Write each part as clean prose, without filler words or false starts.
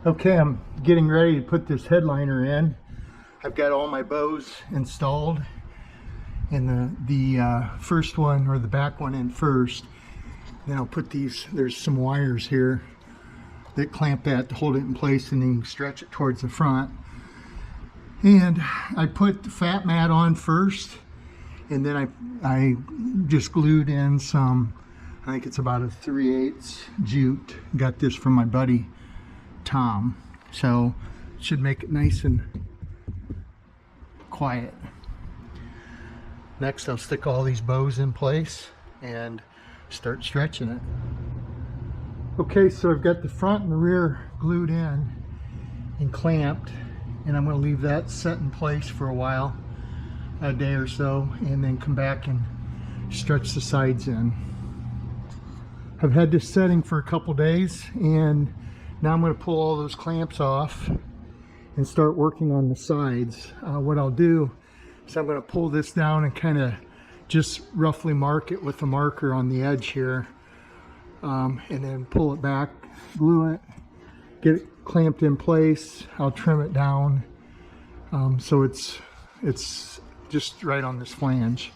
Okay, I'm getting ready to put this headliner in. I've got all my bows installed, and the first one, or the back one, in first. Then I'll put these, there's some wires here that clamp that to hold it in place, and then you can stretch it towards the front. And I put the fat mat on first, and then I just glued in some, I think it's about a 3/8 jute. Got this from my buddy Tom, so it should make it nice and quiet. Next, I'll stick all these bows in place and start stretching it. Okay, so I've got the front and the rear glued in and clamped, and I'm going to leave that set in place for a while, a day or so, and then come back and stretch the sides in. I've had this setting for a couple days, and now I'm going to pull all those clamps off and start working on the sides. What I'll do is I'm going to pull this down and kind of just roughly mark it with a marker on the edge here, and then pull it back, glue it, get it clamped in place. I'll trim it down so it's just right on this flange.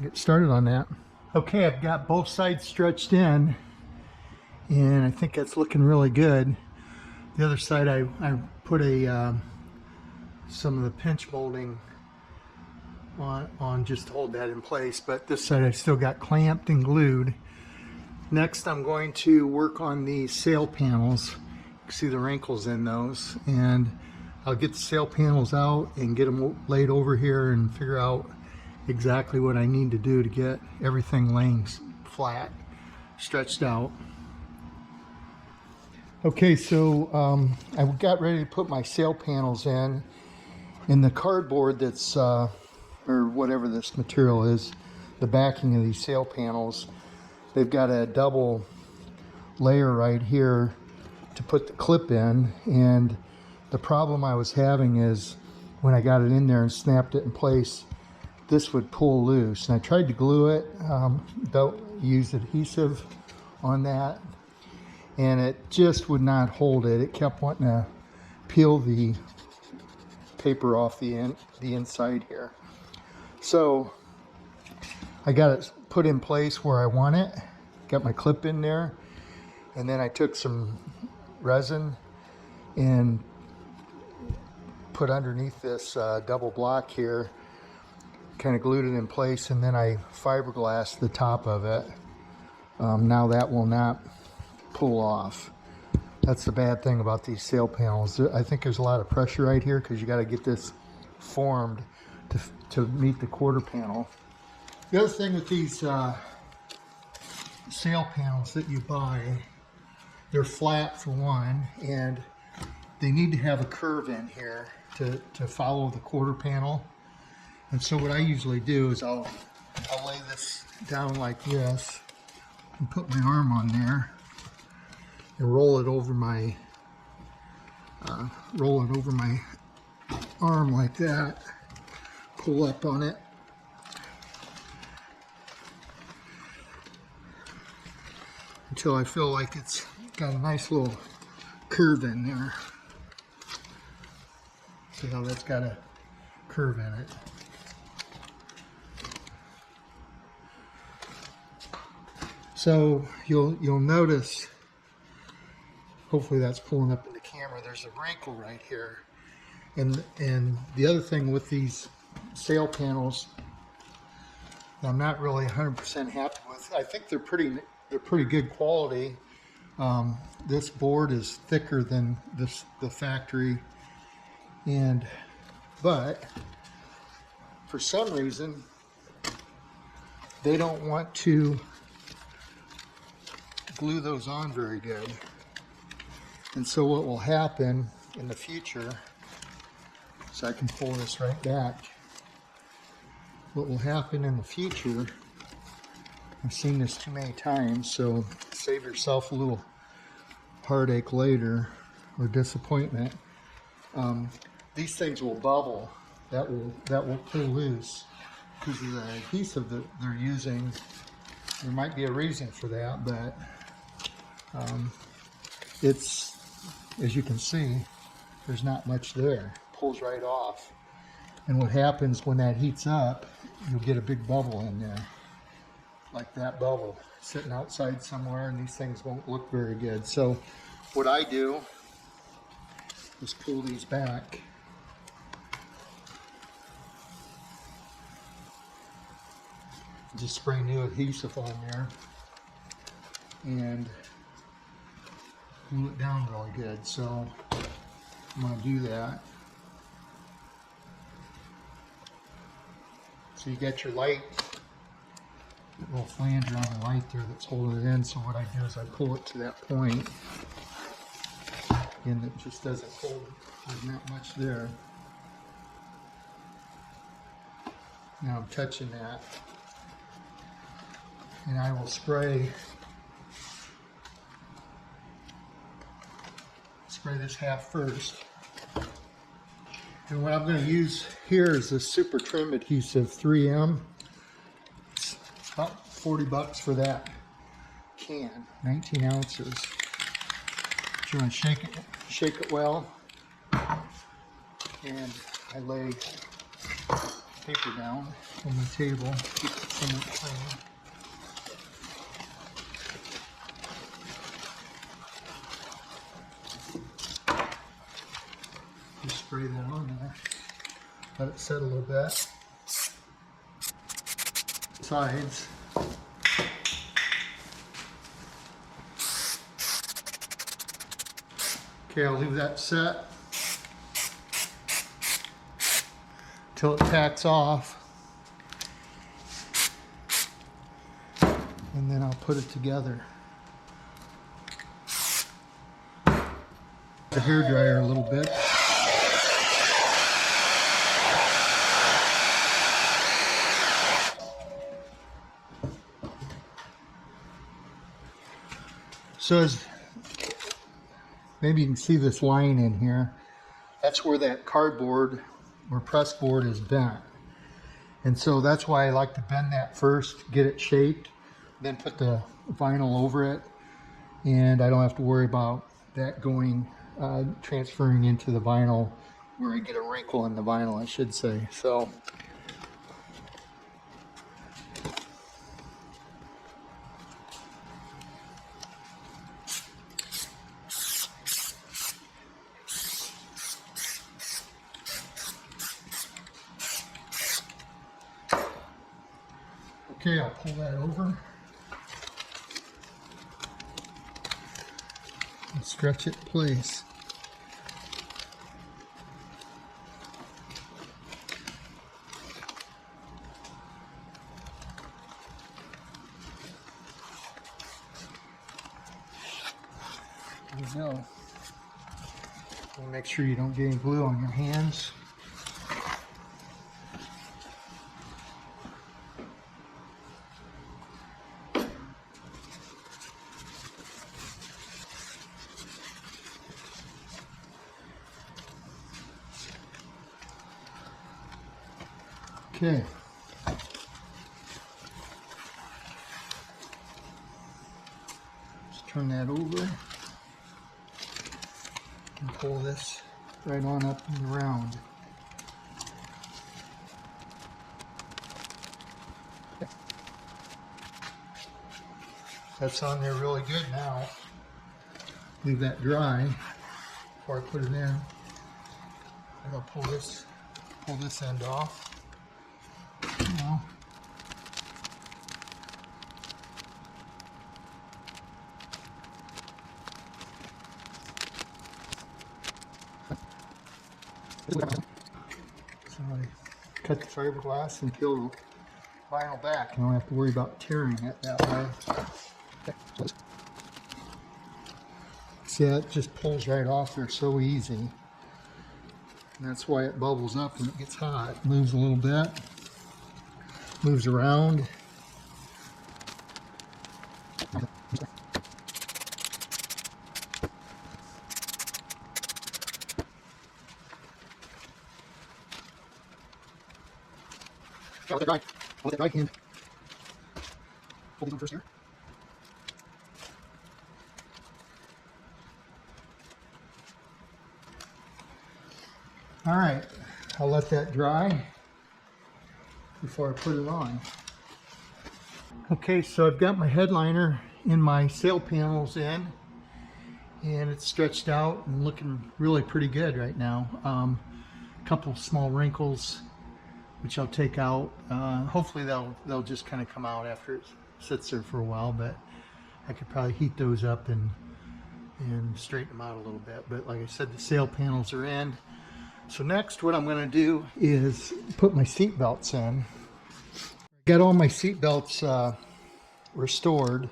Get started on that. Okay, I've got both sides stretched in, and I think that's looking really good. The other side, I put some of the pinch molding on just to hold that in place, but this side I still got clamped and glued. Next, I'm going to work on the sail panels. You can see the wrinkles in those, and I'll get the sail panels out and get them laid over here and figure out exactly what I need to do to get everything laying flat, stretched out. Okay, so I got ready to put my sail panels in the cardboard that's, or whatever this material is, the backing of these sail panels. They've got a double layer right here to put the clip in, and the problem I was having is when I got it in there and snapped it in place, this would pull loose. And I tried to glue it, use adhesive on that, and it just would not hold it. It kept wanting to peel the paper off the inside here. So I got it put in place where I want it, got my clip in there, and then I took some resin and put underneath this double block here, kind of glued it in place, and then I fiberglassed the top of it. Now that will not pull off. That's the bad thing about these sail panels. I think there's a lot of pressure right here because you got to get this formed to meet the quarter panel. The other thing with these sail panels that you buy, they're flat for one, and they need to have a curve in here to follow the quarter panel. And so what I usually do is I'll lay this down like this and put my arm on there and roll it over my arm like that. Pull up on it. Until I feel like it's got a nice little curve in there. See how that's got a curve in it. So you'll notice, hopefully that's pulling up in the camera, there's a wrinkle right here. And the other thing with these sail panels I'm not really 100% happy with. I think they're pretty good quality. This board is thicker than the factory, but for some reason they don't want to glue those on very good. And so what will happen in the future, so I can pull this right back, what will happen in the future, I've seen this too many times, so save yourself a little heartache later or disappointment. These things will bubble. That will pull loose because of the adhesive that they're using. There might be a reason for that, but as you can see, there's not much there. It pulls right off. And what happens when that heats up, you'll get a big bubble in there, like that bubble sitting outside somewhere, and these things won't look very good. So what I do is pull these back. Just spray new adhesive on there and glue it down really good. So I'm going to do that. So you got your light, little flanger on the light there that's holding it in. So what I do is I pull it to that point, and it just doesn't hold. There's not much there. Now I'm touching that, and I will spray this half first. And what I'm going to use here is this super trim adhesive 3M. It's about 40 bucks for that can, 19 ounces. But you want to shake it well. And I lay paper down on the table, keep it somewhat clean. Just spray that on there. Let it set a little bit. Sides. Okay, I'll leave that set till it tacks off. And then I'll put it together. The hair dryer a little bit. So as maybe you can see this line in here, that's where that cardboard or press board is bent. And so that's why I like to bend that first, get it shaped, then put the vinyl over it. And I don't have to worry about that going, transferring into the vinyl, where I get a wrinkle in the vinyl, I should say. So okay, I'll pull that over and stretch it in place. There we go. And make sure you don't get any glue on your hands. Okay. Just turn that over and pull this right on up and around. That's on there really good now. Leave that dry before I put it in. And I'll pull this end off. Now, so I cut the fiberglass and peel the vinyl back. I don't have to worry about tearing it that way. See, that just pulls right off there so easy. And that's why it bubbles up when it gets hot. It moves a little bit, moves around. Let it dry. Let it dry and hold these on first here. All right, I'll let that dry before I put it on. Okay, so I've got my headliner in my sail panels in, and it's stretched out and looking really pretty good right now. A couple small wrinkles, which I'll take out. Hopefully they'll just kind of come out after it sits there for a while, but I could probably heat those up and straighten them out a little bit. But like I said, the sail panels are in. So next what I'm going to do is put my seat belts in. Got all my seat belts restored.